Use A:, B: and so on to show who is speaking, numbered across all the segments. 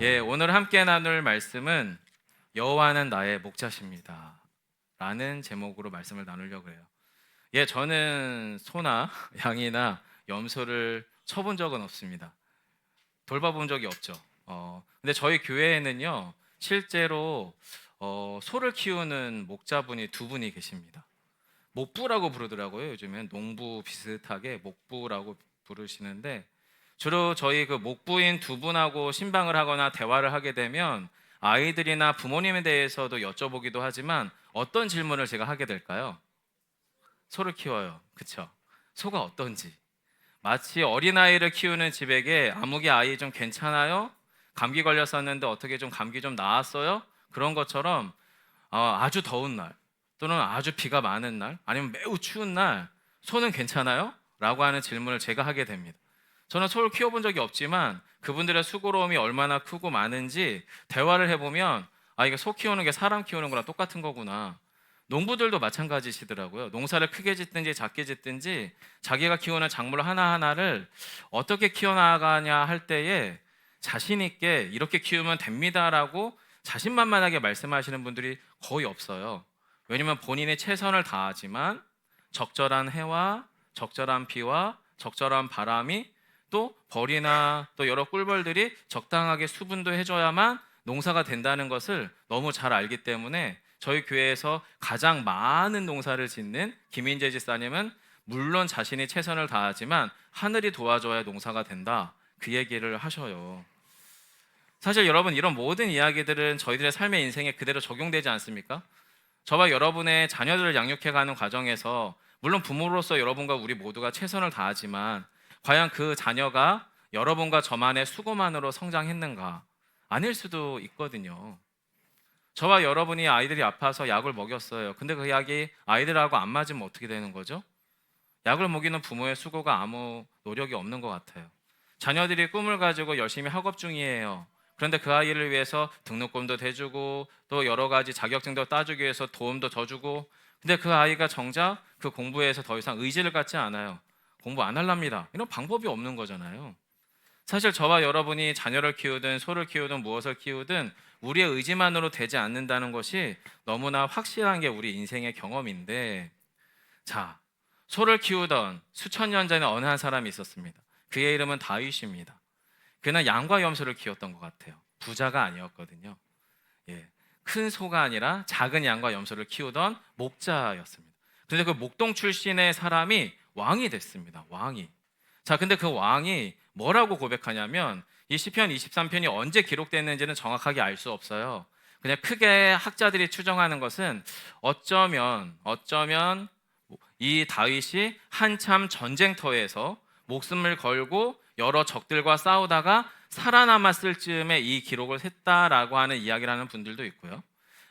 A: 오늘 함께 나눌 말씀은 여호와는 나의 목자십니다 라는 제목으로 말씀을 나누려고 해요. 저는 소나 양이나 염소를 쳐본 적은 없습니다. 돌봐본 적이 없죠. 근데 저희 교회에는요, 실제로 소를 키우는 목자분이 두 분이 계십니다. 목부라고 부르더라고요. 요즘엔 농부 비슷하게 목부라고 부르시는데, 주로 저희 그 목부인 두 분하고 신방을 하거나 대화를 하게 되면 아이들이나 부모님에 대해서도 여쭤보기도 하지만 어떤 질문을 제가 하게 될까요? 소를 키워요. 그쵸? 소가 어떤지. 마치 어린아이를 키우는 집에게 아무개 아이 좀 괜찮아요? 감기 걸렸었는데 어떻게 좀 감기 좀 나았어요? 그런 것처럼 아주 더운 날 또는 아주 비가 많은 날 아니면 매우 추운 날 소는 괜찮아요? 라고 하는 질문을 제가 하게 됩니다. 저는 소를 키워본 적이 없지만 그분들의 수고로움이 얼마나 크고 많은지 대화를 해보면 이게 소 키우는 게 사람 키우는 거랑 똑같은 거구나. 농부들도 마찬가지시더라고요. 농사를 크게 짓든지 작게 짓든지 자기가 키우는 작물 하나하나를 어떻게 키워나가냐 할 때에 자신 있게 이렇게 키우면 됩니다라고 자신만만하게 말씀하시는 분들이 거의 없어요. 왜냐면 본인이 최선을 다하지만 적절한 해와 적절한 비와 적절한 바람이 또 벌이나 또 여러 꿀벌들이 적당하게 수분도 해줘야만 농사가 된다는 것을 너무 잘 알기 때문에 저희 교회에서 가장 많은 농사를 짓는 김인재 집사님은 물론 자신이 최선을 다하지만 하늘이 도와줘야 농사가 된다, 그 얘기를 하셔요. 사실 여러분, 이런 모든 이야기들은 저희들의 삶의 인생에 그대로 적용되지 않습니까? 저와 여러분의 자녀들을 양육해가는 과정에서 물론 부모로서 여러분과 우리 모두가 최선을 다하지만 과연 그 자녀가 여러분과 저만의 수고만으로 성장했는가? 아닐 수도 있거든요. 저와 여러분이 아이들이 아파서 약을 먹였어요. 근데 그 약이 아이들하고 안 맞으면 어떻게 되는 거죠? 약을 먹이는 부모의 수고가 아무 노력이 없는 것 같아요. 자녀들이 꿈을 가지고 열심히 학업 중이에요. 그런데 그 아이를 위해서 등록금도 대주고 또 여러 가지 자격증도 따주기 위해서 도움도 더 주고, 근데 그 아이가 정작 그 공부에서 더 이상 의지를 갖지 않아요. 공부 안 할랍니다. 이런 방법이 없는 거잖아요. 사실 저와 여러분이 자녀를 키우든 소를 키우든 무엇을 키우든 우리의 의지만으로 되지 않는다는 것이 너무나 확실한 게 우리 인생의 경험인데, 자, 소를 키우던 수천 년 전에 어느 한 사람이 있었습니다. 그의 이름은 다윗입니다. 그는 양과 염소를 키웠던 것 같아요. 부자가 아니었거든요. 큰 소가 아니라 작은 양과 염소를 키우던 목자였습니다. 그런데 그 목동 출신의 사람이 왕이 됐습니다. 왕이. 자, 근데 그 왕이 뭐라고 고백하냐면, 이 시편 23편이 언제 기록됐는지는 정확하게 알 수 없어요. 그냥 크게 학자들이 추정하는 것은 어쩌면 이 다윗이 한참 전쟁터에서 목숨을 걸고 여러 적들과 싸우다가 살아남았을 즈음에 이 기록을 셌다라고 하는 이야기를 하는 분들도 있고요.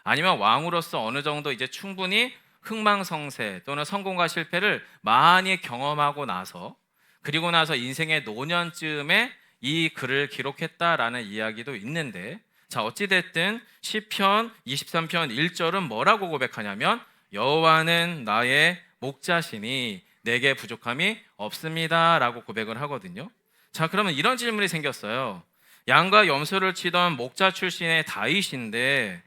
A: 아니면 왕으로서 어느 정도 이제 충분히 흥망성쇠 또는 성공과 실패를 많이 경험하고 나서, 그리고 나서 인생의 노년쯤에 이 글을 기록했다라는 이야기도 있는데, 자, 어찌됐든 시편 23편 1절은 뭐라고 고백하냐면 여호와는 나의 목자시니 내게 부족함이 없습니다 라고 고백을 하거든요. 자, 그러면 이런 질문이 생겼어요. 양과 염소를 치던 목자 출신의 다윗인데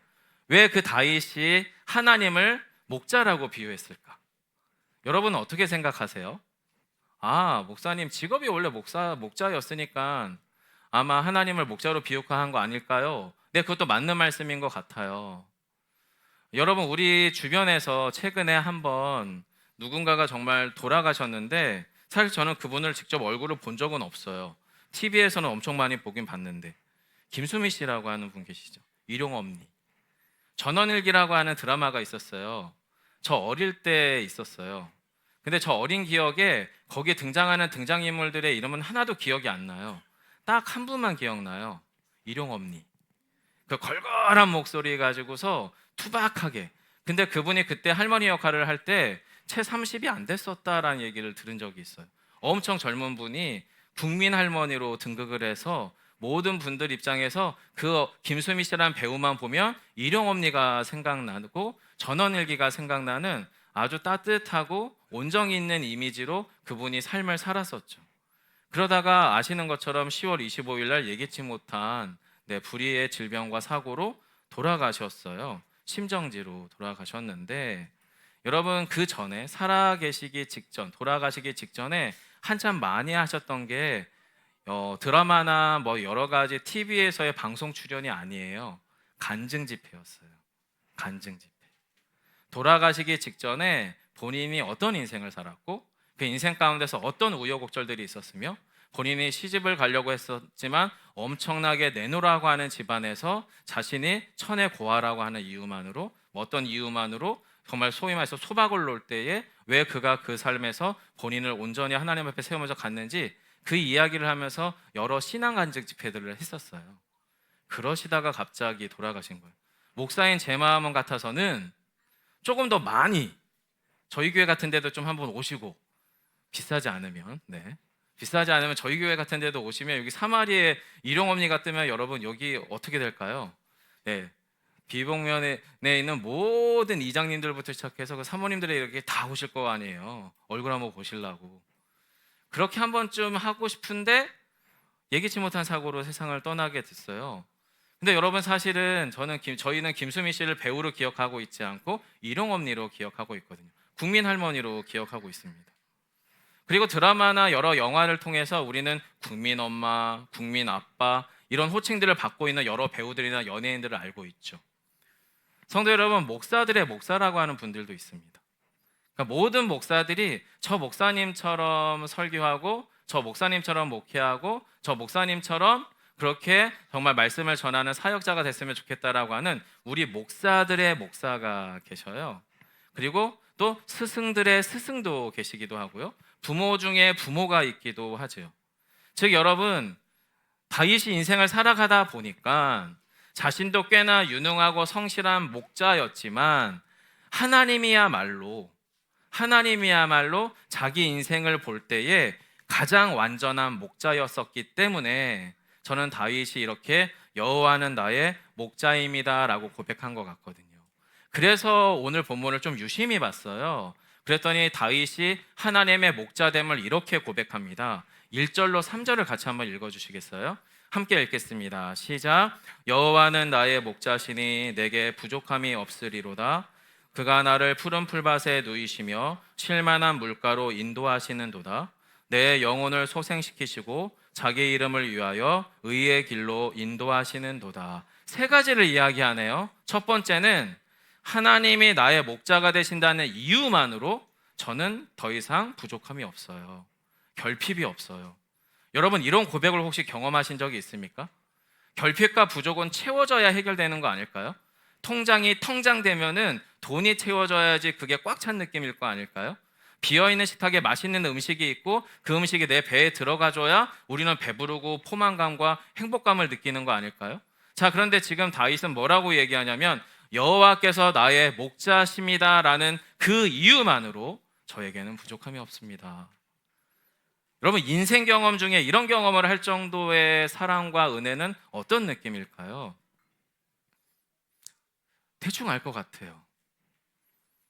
A: 왜 그 다윗이 하나님을 목자라고 비유했을까? 여러분은 어떻게 생각하세요? 목사님 직업이 원래 목자였으니까 아마 하나님을 목자로 비유한 거 아닐까요? 네, 그것도 맞는 말씀인 것 같아요. 여러분, 우리 주변에서 최근에 한번 누군가가 정말 돌아가셨는데 사실 저는 그분을 직접 얼굴을 본 적은 없어요. TV에서는 엄청 많이 보긴 봤는데, 김수미 씨라고 하는 분 계시죠? 일용엄니. 전원일기라고 하는 드라마가 있었어요. 저 어릴 때 있었어요. 근데 저 어린 기억에 거기에 등장하는 등장인물들의 이름은 하나도 기억이 안 나요. 딱 한 분만 기억나요. 일용엄니. 그 걸걸한 목소리 가지고서 투박하게. 근데 그분이 그때 할머니 역할을 할 때 채 30이 안 됐었다라는 얘기를 들은 적이 있어요. 엄청 젊은 분이 국민 할머니로 등극을 해서 모든 분들 입장에서 그 김수미 씨라는 배우만 보면 일용엄니가 생각나고 전원일기가 생각나는 아주 따뜻하고 온정이 있는 이미지로 그분이 삶을 살았었죠. 그러다가 아시는 것처럼 10월 25일 날 예기치 못한 불의의 질병과 사고로 돌아가셨어요. 심정지로 돌아가셨는데 여러분 그 전에 살아계시기 직전, 돌아가시기 직전에 한참 많이 하셨던 게 드라마나 뭐 여러 가지 TV에서의 방송 출연이 아니에요. 간증 집회였어요. 간증 집회. 돌아가시기 직전에 본인이 어떤 인생을 살았고 그 인생 가운데서 어떤 우여곡절들이 있었으며 본인이 시집을 가려고 했었지만 엄청나게 내놓으라고 하는 집안에서 자신이 천의 고아라고 하는 이유만으로 어떤 이유만으로 정말 소위 말해서 소박을 놓을 때에 왜 그가 그 삶에서 본인을 온전히 하나님 앞에 세우면서 갔는지 그 이야기를 하면서 여러 신앙 간증 집회들을 했었어요. 그러시다가 갑자기 돌아가신 거예요. 목사인 제 마음은 같아서는 조금 더 많이 저희 교회 같은 데도 좀 한번 오시고 비싸지 않으면 비싸지 않으면 저희 교회 같은 데도 오시면 여기 사마리에 일용엄니가 뜨면 여러분 여기 어떻게 될까요? 비봉면에 있는 모든 이장님들부터 시작해서 그 사모님들이 이렇게 다 오실 거 아니에요. 얼굴 한번 보시려고. 그렇게 한 번쯤 하고 싶은데 예기치 못한 사고로 세상을 떠나게 됐어요. 근데 여러분 사실은 저희는 김수미 씨를 배우로 기억하고 있지 않고 일용엄니로 기억하고 있거든요. 국민 할머니로 기억하고 있습니다. 그리고 드라마나 여러 영화를 통해서 우리는 국민 엄마, 국민 아빠 이런 호칭들을 받고 있는 여러 배우들이나 연예인들을 알고 있죠. 성도 여러분, 목사들의 목사라고 하는 분들도 있습니다. 그러니까 모든 목사들이 저 목사님처럼 설교하고 저 목사님처럼 목회하고 저 목사님처럼 그렇게 정말 말씀을 전하는 사역자가 됐으면 좋겠다라고 하는 우리 목사들의 목사가 계셔요. 그리고 또 스승들의 스승도 계시기도 하고요. 부모 중에 부모가 있기도 하죠. 즉 여러분, 다윗이 인생을 살아가다 보니까 자신도 꽤나 유능하고 성실한 목자였지만 하나님이야말로 자기 인생을 볼 때에 가장 완전한 목자였었기 때문에 저는 다윗이 이렇게 여호와는 나의 목자입니다 라고 고백한 것 같거든요. 그래서 오늘 본문을 좀 유심히 봤어요. 그랬더니 다윗이 하나님의 목자됨을 이렇게 고백합니다. 1절로 3절을 같이 한번 읽어주시겠어요? 함께 읽겠습니다. 시작. 여호와는 나의 목자시니 내게 부족함이 없으리로다. 그가 나를 푸른 풀밭에 누이시며 쉴만한 물가로 인도하시는도다. 내 영혼을 소생시키시고 자기 이름을 위하여 의의 길로 인도하시는도다. 세 가지를 이야기하네요. 첫 번째는 하나님이 나의 목자가 되신다는 이유만으로 저는 더 이상 부족함이 없어요. 결핍이 없어요. 여러분 이런 고백을 혹시 경험하신 적이 있습니까? 결핍과 부족은 채워져야 해결되는 거 아닐까요? 통장이 텅장되면은 돈이 채워져야지 그게 꽉 찬 느낌일 거 아닐까요? 비어있는 식탁에 맛있는 음식이 있고 그 음식이 내 배에 들어가줘야 우리는 배부르고 포만감과 행복감을 느끼는 거 아닐까요? 자, 그런데 지금 다윗은 뭐라고 얘기하냐면 여호와께서 나의 목자십니다라는 그 이유만으로 저에게는 부족함이 없습니다. 여러분 인생 경험 중에 이런 경험을 할 정도의 사랑과 은혜는 어떤 느낌일까요? 대충 알 것 같아요.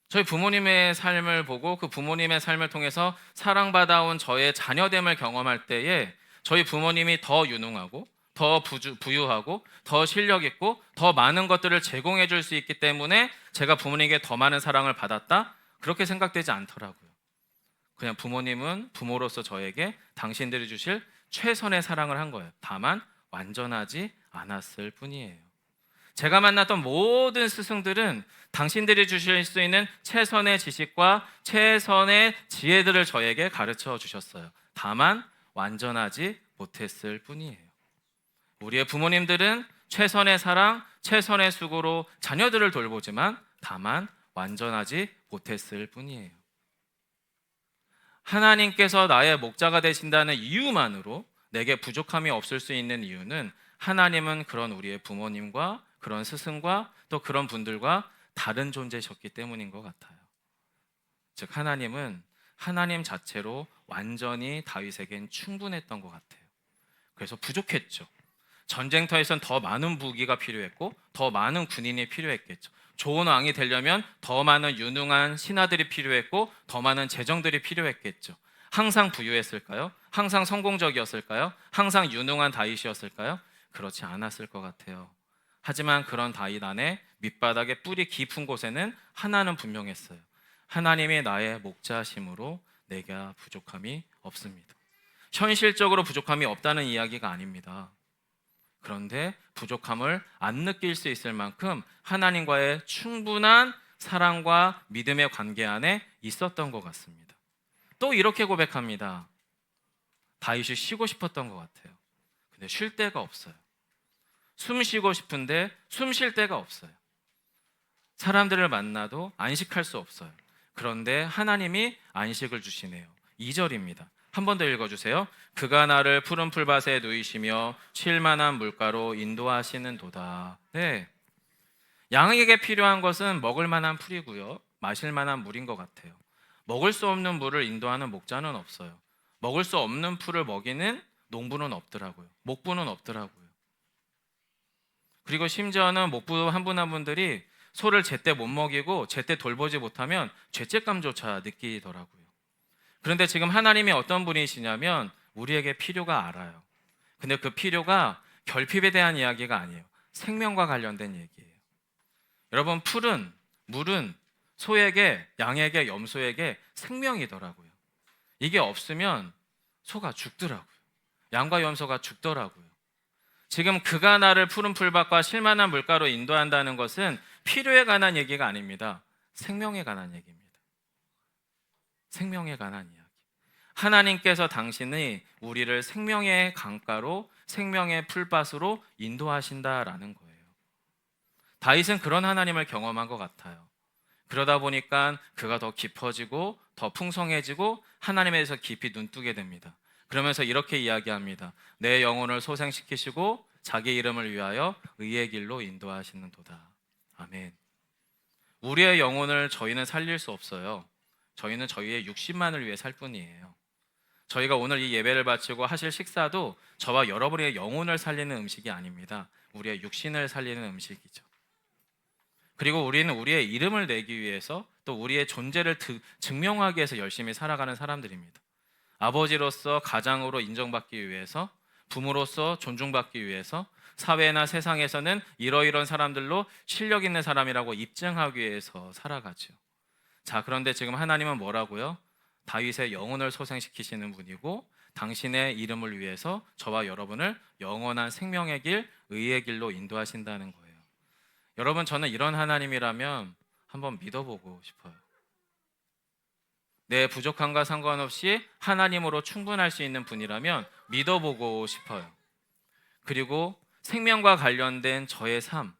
A: 저희 부모님의 삶을 보고 그 부모님의 삶을 통해서 사랑받아온 저의 자녀됨을 경험할 때에 저희 부모님이 더 유능하고 더 부유하고 더 실력 있고 더 많은 것들을 제공해 줄 수 있기 때문에 제가 부모님에게 더 많은 사랑을 받았다? 그렇게 생각되지 않더라고요. 그냥 부모님은 부모로서 저에게 당신들이 주실 최선의 사랑을 한 거예요. 다만 완전하지 않았을 뿐이에요. 제가 만났던 모든 스승들은 당신들이 주실 수 있는 최선의 지식과 최선의 지혜들을 저에게 가르쳐 주셨어요. 다만 완전하지 못했을 뿐이에요. 우리의 부모님들은 최선의 사랑, 최선의 수고로 자녀들을 돌보지만 다만 완전하지 못했을 뿐이에요. 하나님께서 나의 목자가 되신다는 이유만으로 내게 부족함이 없을 수 있는 이유는 하나님은 그런 우리의 부모님과 그런 스승과 또 그런 분들과 다른 존재셨기 때문인 것 같아요. 즉 하나님은 하나님 자체로 완전히 다윗에겐 충분했던 것 같아요. 그래서 부족했죠. 전쟁터에선 더 많은 무기가 필요했고 더 많은 군인이 필요했겠죠. 좋은 왕이 되려면 더 많은 유능한 신하들이 필요했고 더 많은 재정들이 필요했겠죠. 항상 부유했을까요? 항상 성공적이었을까요? 항상 유능한 다윗이었을까요? 그렇지 않았을 것 같아요. 하지만 그런 다윗 안에 밑바닥에 뿌리 깊은 곳에는 하나는 분명했어요. 하나님이 나의 목자심으로 내가 부족함이 없습니다. 현실적으로 부족함이 없다는 이야기가 아닙니다. 그런데 부족함을 안 느낄 수 있을 만큼 하나님과의 충분한 사랑과 믿음의 관계 안에 있었던 것 같습니다. 또 이렇게 고백합니다. 다윗이 쉬고 싶었던 것 같아요. 근데 쉴 데가 없어요. 숨 쉬고 싶은데 숨 쉴 데가 없어요. 사람들을 만나도 안식할 수 없어요. 그런데 하나님이 안식을 주시네요. 2절입니다. 한 번 더 읽어주세요. 그가 나를 푸른 풀밭에 누이시며 쉴만한 물가로 인도하시는 도다. 네, 양에게 필요한 것은 먹을 만한 풀이고요, 마실 만한 물인 것 같아요. 먹을 수 없는 물을 인도하는 목자는 없어요. 먹을 수 없는 풀을 먹이는 농부는 없더라고요. 목부는 없더라고요. 그리고 심지어는 목부 한 분 한 분들이 소를 제때 못 먹이고 제때 돌보지 못하면 죄책감조차 느끼더라고요. 그런데 지금 하나님이 어떤 분이시냐면 우리에게 필요가 알아요. 근데 그 필요가 결핍에 대한 이야기가 아니에요. 생명과 관련된 얘기예요. 여러분, 풀은, 물은 소에게, 양에게, 염소에게 생명이더라고요. 이게 없으면 소가 죽더라고요. 양과 염소가 죽더라고요. 지금 그가 나를 푸른 풀밭과 쉴만한 물가로 인도한다는 것은 필요에 관한 얘기가 아닙니다. 생명에 관한 얘기입니다. 생명에 관한 이야기. 하나님께서 당신이 우리를 생명의 강가로, 생명의 풀밭으로 인도하신다라는 거예요. 다윗은 그런 하나님을 경험한 것 같아요. 그러다 보니까 그가 더 깊어지고 더 풍성해지고 하나님에 대해서 깊이 눈뜨게 됩니다. 그러면서 이렇게 이야기합니다. 내 영혼을 소생시키시고 자기 이름을 위하여 의의 길로 인도하시는 도다. 아멘. 우리의 영혼을 저희는 살릴 수 없어요. 저희는 저희의 육신만을 위해 살 뿐이에요. 저희가 오늘 이 예배를 바치고 하실 식사도 저와 여러분의 영혼을 살리는 음식이 아닙니다. 우리의 육신을 살리는 음식이죠. 그리고 우리는 우리의 이름을 내기 위해서, 또 우리의 존재를 증명하기 위해서 열심히 살아가는 사람들입니다. 아버지로서 가장으로 인정받기 위해서, 부모로서 존중받기 위해서, 사회나 세상에서는 이러이러한 사람들로 실력 있는 사람이라고 입증하기 위해서 살아가죠. 자, 그런데 지금 하나님은 뭐라고요? 다윗의 영혼을 소생시키시는 분이고 당신의 이름을 위해서 저와 여러분을 영원한 생명의 길, 의의 길로 인도하신다는 거예요. 여러분, 저는 이런 하나님이라면 한번 믿어보고 싶어요. 내 부족함과 상관없이 하나님으로 충분할 수 있는 분이라면 믿어보고 싶어요. 그리고 생명과 관련된 저의 삶,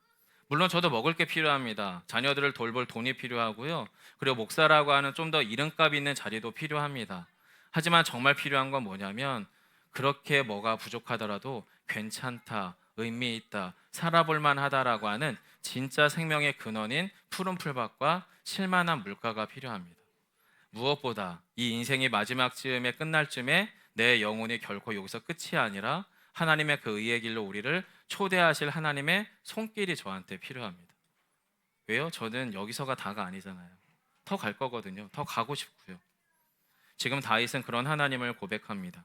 A: 물론 저도 먹을 게 필요합니다. 자녀들을 돌볼 돈이 필요하고요. 그리고 목사라고 하는 좀 더 이름값 있는 자리도 필요합니다. 하지만 정말 필요한 건 뭐냐면 그렇게 뭐가 부족하더라도 괜찮다, 의미 있다, 살아볼 만하다라고 하는 진짜 생명의 근원인 푸른 풀밭과 쉴만한 물가가 필요합니다. 무엇보다 이 인생이 마지막 즈음에 끝날 쯤에 내 영혼이 결코 여기서 끝이 아니라 하나님의 그 의의 길로 우리를 초대하실 하나님의 손길이 저한테 필요합니다. 왜요? 저는 여기서가 다가 아니잖아요. 더 갈 거거든요. 더 가고 싶고요. 지금 다윗은 그런 하나님을 고백합니다.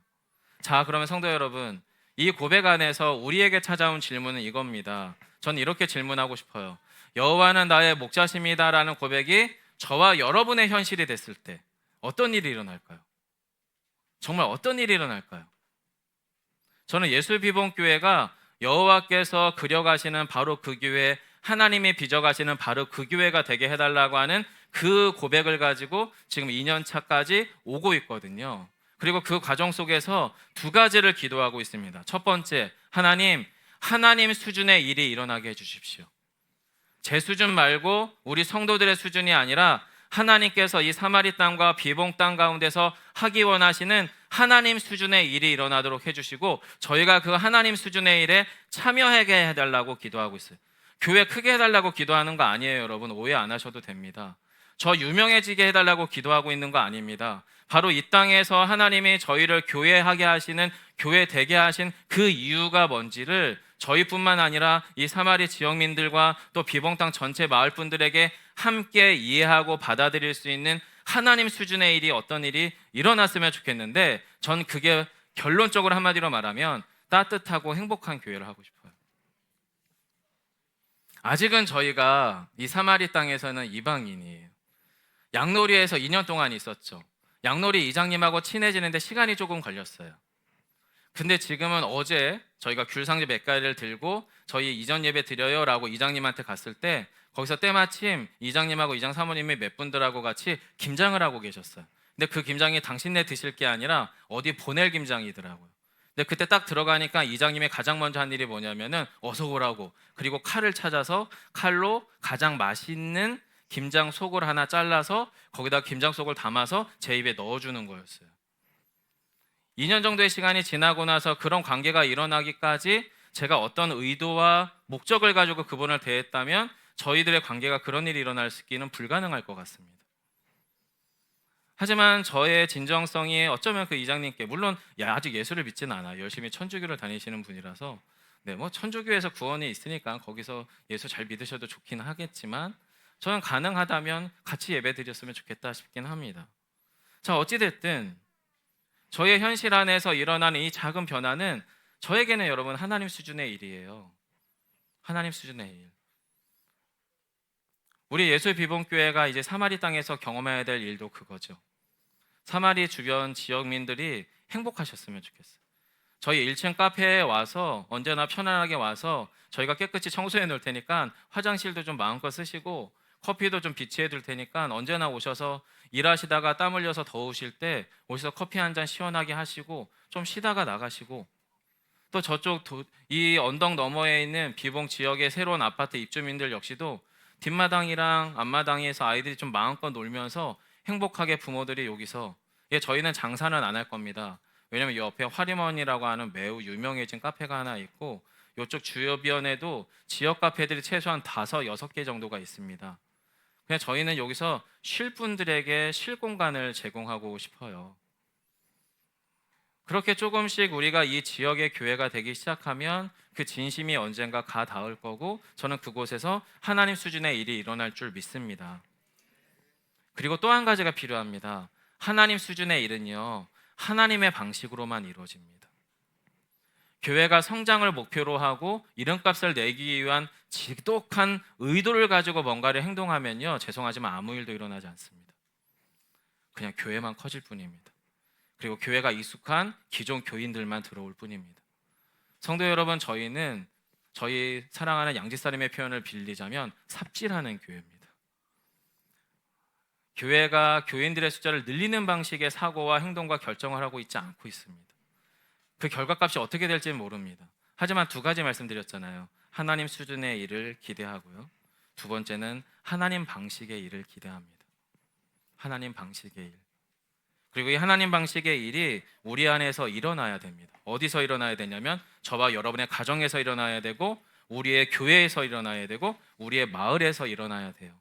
A: 자, 그러면 성도 여러분, 이 고백 안에서 우리에게 찾아온 질문은 이겁니다. 전 이렇게 질문하고 싶어요. 여호와는 나의 목자십니다라는 고백이 저와 여러분의 현실이 됐을 때 어떤 일이 일어날까요? 정말 어떤 일이 일어날까요? 저는 예수비봉교회가 여호와께서 그려가시는 바로 그 교회, 하나님이 빚어가시는 바로 그 교회가 되게 해달라고 하는 그 고백을 가지고 지금 2년 차까지 오고 있거든요. 그리고 그 과정 속에서 두 가지를 기도하고 있습니다. 첫 번째, 하나님 수준의 일이 일어나게 해주십시오. 제 수준 말고 우리 성도들의 수준이 아니라 하나님께서 이 사마리 땅과 비봉 땅 가운데서 하기 원하시는 하나님 수준의 일이 일어나도록 해주시고 저희가 그 하나님 수준의 일에 참여하게 해달라고 기도하고 있어요. 교회 크게 해달라고 기도하는 거 아니에요. 여러분, 오해 안 하셔도 됩니다. 저 유명해지게 해달라고 기도하고 있는 거 아닙니다. 바로 이 땅에서 하나님이 저희를 교회하게 하시는, 교회 되게 하신 그 이유가 뭔지를 저희뿐만 아니라 이 사마리 지역민들과 또 비봉 땅 전체 마을 분들에게 함께 이해하고 받아들일 수 있는 하나님 수준의 일이, 어떤 일이 일어났으면 좋겠는데, 전 그게 결론적으로 한마디로 말하면 따뜻하고 행복한 교회를 하고 싶어요. 아직은 저희가 이 사마리 땅에서는 이방인이에요. 양놀이에서 2년 동안 있었죠. 양놀이 이장님하고 친해지는데 시간이 조금 걸렸어요. 근데 지금은 어제 저희가 귤상제 몇 가지를 들고 저희 이전 예배 드려요 라고 이장님한테 갔을 때 거기서 때마침 이장님하고 이장 사모님이 몇 분들하고 같이 김장을 하고 계셨어요. 근데 그 김장이 당신네 드실 게 아니라 어디 보낼 김장이더라고요. 근데 그때 딱 들어가니까 이장님이 가장 먼저 한 일이 뭐냐면은 어서 오라고, 그리고 칼을 찾아서 칼로 가장 맛있는 김장 속을 하나 잘라서 거기다 김장 속을 담아서 제 입에 넣어주는 거였어요. 2년 정도의 시간이 지나고 나서 그런 관계가 일어나기까지 제가 어떤 의도와 목적을 가지고 그분을 대했다면 저희들의 관계가 그런 일이 일어날 수 있기는 불가능할 것 같습니다. 하지만 저의 진정성이 어쩌면 그 이장님께, 물론 아직 예수를 믿지는 않아요. 열심히 천주교를 다니시는 분이라서 뭐 천주교에서 구원이 있으니까 거기서 예수 잘 믿으셔도 좋긴 하겠지만 저는 가능하다면 같이 예배 드렸으면 좋겠다 싶긴 합니다. 자, 어찌됐든 저의 현실 안에서 일어나는 이 작은 변화는 저에게는 여러분 하나님 수준의 일이에요. 하나님 수준의 일. 우리 예수 비봉교회가 이제 사마리 땅에서 경험해야 될 일도 그거죠. 사마리 주변 지역민들이 행복하셨으면 좋겠어요. 저희 1층 카페에 와서 언제나 편안하게 와서 저희가 깨끗이 청소해 놓을 테니까 화장실도 좀 마음껏 쓰시고 커피도 좀 비치해 둘 테니까 언제나 오셔서 일하시다가 땀 흘려서 더우실 때 오셔서 커피 한 잔 시원하게 하시고 좀 쉬다가 나가시고, 또 저쪽 이 언덕 너머에 있는 비봉 지역의 새로운 아파트 입주민들 역시도 뒷마당이랑 앞마당에서 아이들이 좀 마음껏 놀면서 행복하게 부모들이 여기서, 저희는 장사는 안 할 겁니다. 왜냐면 이 옆에 화림원이라고 하는 매우 유명해진 카페가 하나 있고 이쪽 주변에도 지역 카페들이 최소한 5, 6개 정도가 있습니다. 그냥 저희는 여기서 쉴 분들에게 쉴 공간을 제공하고 싶어요. 그렇게 조금씩 우리가 이 지역의 교회가 되기 시작하면 그 진심이 언젠가 가 닿을 거고 저는 그곳에서 하나님 수준의 일이 일어날 줄 믿습니다. 그리고 또 한 가지가 필요합니다. 하나님 수준의 일은요, 하나님의 방식으로만 이루어집니다. 교회가 성장을 목표로 하고 이름값을 내기 위한 지독한 의도를 가지고 뭔가를 행동하면요, 죄송하지만 아무 일도 일어나지 않습니다. 그냥 교회만 커질 뿐입니다. 그리고 교회가 익숙한 기존 교인들만 들어올 뿐입니다. 성도 여러분, 저희는 저희 사랑하는 양지사님의 표현을 빌리자면 삽질하는 교회입니다. 교회가 교인들의 숫자를 늘리는 방식의 사고와 행동과 결정을 하고 있지 않고 있습니다. 그 결과값이 어떻게 될지는 모릅니다. 하지만 2가지 말씀드렸잖아요. 하나님 수준의 일을 기대하고요, 2번째는 하나님 방식의 일을 기대합니다. 하나님 방식의 일. 그리고 이 하나님 방식의 일이 우리 안에서 일어나야 됩니다. 어디서 일어나야 되냐면 저와 여러분의 가정에서 일어나야 되고 우리의 교회에서 일어나야 되고 우리의 마을에서 일어나야 돼요.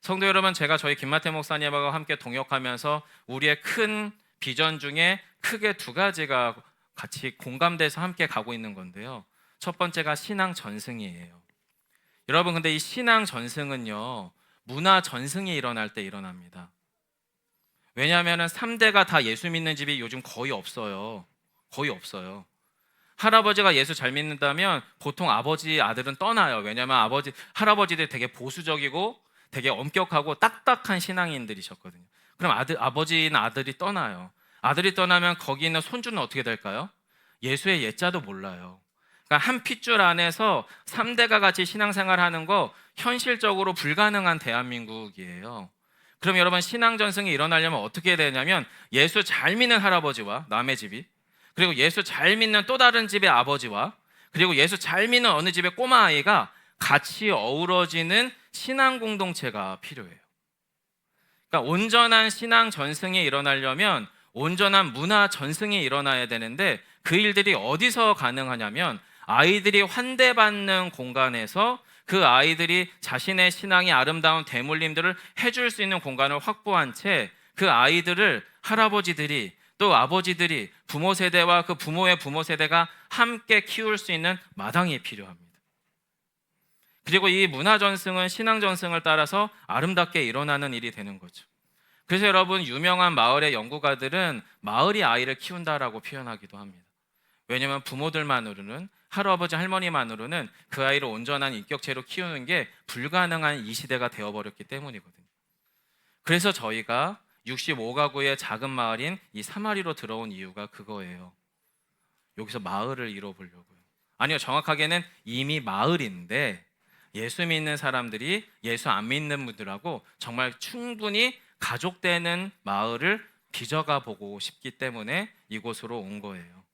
A: 성도 여러분, 제가 저희 김마태 목사님하고 함께 동역하면서 우리의 큰 비전 중에 크게 2가지가 같이 공감돼서 함께 가고 있는 건데요. 첫 번째가 신앙 전승이에요. 여러분, 근데 이 신앙 전승은요, 문화 전승이 일어날 때 일어납니다. 왜냐하면 3대가 다 예수 믿는 집이 요즘 거의 없어요. 거의 없어요. 할아버지가 예수 잘 믿는다면 보통 아버지 아들은 떠나요. 왜냐하면 할아버지들이 되게 보수적이고 되게 엄격하고 딱딱한 신앙인들이셨거든요. 그럼 아버지나 아들이 떠나요. 아들이 떠나면 거기 있는 손주는 어떻게 될까요? 예수의 예자도 몰라요. 그러니까 한 핏줄 안에서 3대가 같이 신앙생활하는 거 현실적으로 불가능한 대한민국이에요. 그럼 여러분, 신앙 전승이 일어나려면 어떻게 해야 되냐면 예수 잘 믿는 할아버지와 남의 집이, 그리고 예수 잘 믿는 또 다른 집의 아버지와, 그리고 예수 잘 믿는 어느 집의 꼬마 아이가 같이 어우러지는 신앙 공동체가 필요해요. 그러니까 온전한 신앙 전승이 일어나려면 온전한 문화 전승이 일어나야 되는데 그 일들이 어디서 가능하냐면 아이들이 환대받는 공간에서 그 아이들이 자신의 신앙의 아름다운 대물림들을 해줄 수 있는 공간을 확보한 채 그 아이들을 할아버지들이 또 아버지들이 부모 세대와 그 부모의 부모 세대가 함께 키울 수 있는 마당이 필요합니다. 그리고 이 문화 전승은 신앙 전승을 따라서 아름답게 일어나는 일이 되는 거죠. 그래서 여러분, 유명한 마을의 연구가들은 마을이 아이를 키운다라고 표현하기도 합니다. 왜냐하면 부모들만으로는, 할아버지 할머니만으로는 그 아이를 온전한 인격체로 키우는 게 불가능한 이 시대가 되어버렸기 때문이거든요. 그래서 저희가 65가구의 작은 마을인 이 사마리로 들어온 이유가 그거예요. 여기서 마을을 이뤄보려고요. 아니요, 정확하게는 이미 마을인데 예수 믿는 사람들이 예수 안 믿는 분들하고 정말 충분히 가족되는 마을을 빚어가 보고 싶기 때문에 이곳으로 온 거예요.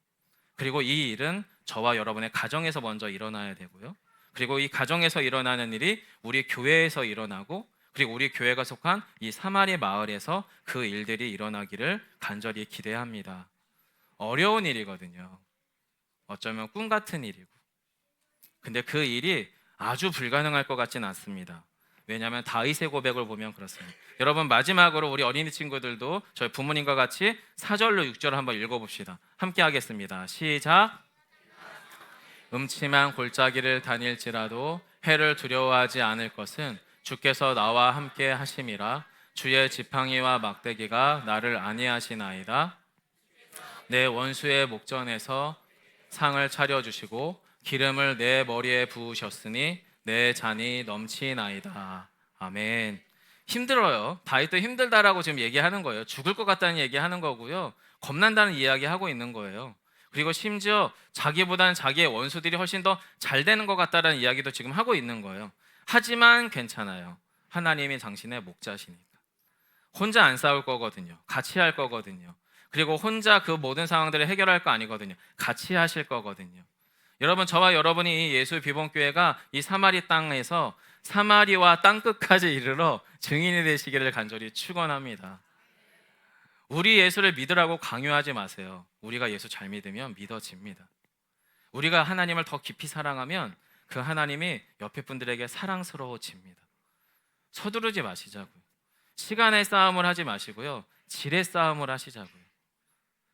A: 그리고 이 일은 저와 여러분의 가정에서 먼저 일어나야 되고요. 그리고 이 가정에서 일어나는 일이 우리 교회에서 일어나고, 그리고 우리 교회가 속한 이 사마리 마을에서 그 일들이 일어나기를 간절히 기대합니다. 어려운 일이거든요. 어쩌면 꿈 같은 일이고. 근데 그 일이 아주 불가능할 것 같지는 않습니다. 왜냐하면 다윗의 고백을 보면 그렇습니다. 여러분, 마지막으로 우리 어린이 친구들도 저희 부모님과 같이 4절로 6절을 한번 읽어봅시다. 함께 하겠습니다. 시작. 음침한 골짜기를 다닐지라도 해를 두려워하지 않을 것은 주께서 나와 함께 하심이라. 주의 지팡이와 막대기가 나를 안위하시나이다. 내 원수의 목전에서 상을 차려주시고 기름을 내 머리에 부으셨으니 내 잔이 넘치나이다. 아멘. 힘들어요. 다윗도 힘들다라고 지금 얘기하는 거예요. 죽을 것 같다는 얘기하는 거고요. 겁난다는 이야기 하고 있는 거예요. 그리고 심지어 자기보다는 자기의 원수들이 훨씬 더 잘 되는 것 같다라는 이야기도 지금 하고 있는 거예요. 하지만 괜찮아요. 하나님이 당신의 목자시니까. 혼자 안 싸울 거거든요. 같이 할 거거든요. 그리고 혼자 그 모든 상황들을 해결할 거 아니거든요. 같이 하실 거거든요. 여러분, 저와 여러분이 이 예수 비봉교회가 이 사마리 땅에서 사마리와 땅끝까지 이르러 증인이 되시기를 간절히 축원합니다. 우리 예수를 믿으라고 강요하지 마세요. 우리가 예수 잘 믿으면 믿어집니다. 우리가 하나님을 더 깊이 사랑하면 그 하나님이 옆에 분들에게 사랑스러워집니다. 서두르지 마시자고요. 시간의 싸움을 하지 마시고요. 질의 싸움을 하시자고요.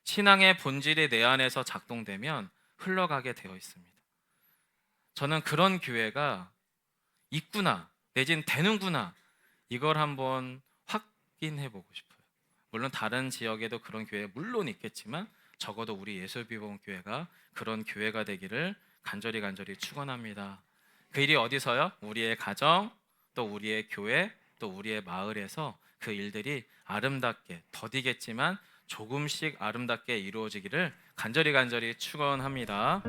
A: 신앙의 본질이 내 안에서 작동되면 흘러가게 되어 있습니다. 저는 그런 교회가 있구나, 내진 되는구나, 이걸 한번 확인해 보고 싶어요. 물론 다른 지역에도 그런 교회 물론 있겠지만 적어도 우리 예수비봉교회가 그런 교회가 되기를 간절히 축원합니다. 그 일이 어디서요? 우리의 가정, 또 우리의 교회, 또 우리의 마을에서 그 일들이 아름답게, 더디겠지만 조금씩 아름답게 이루어지기를 간절히 축원합니다.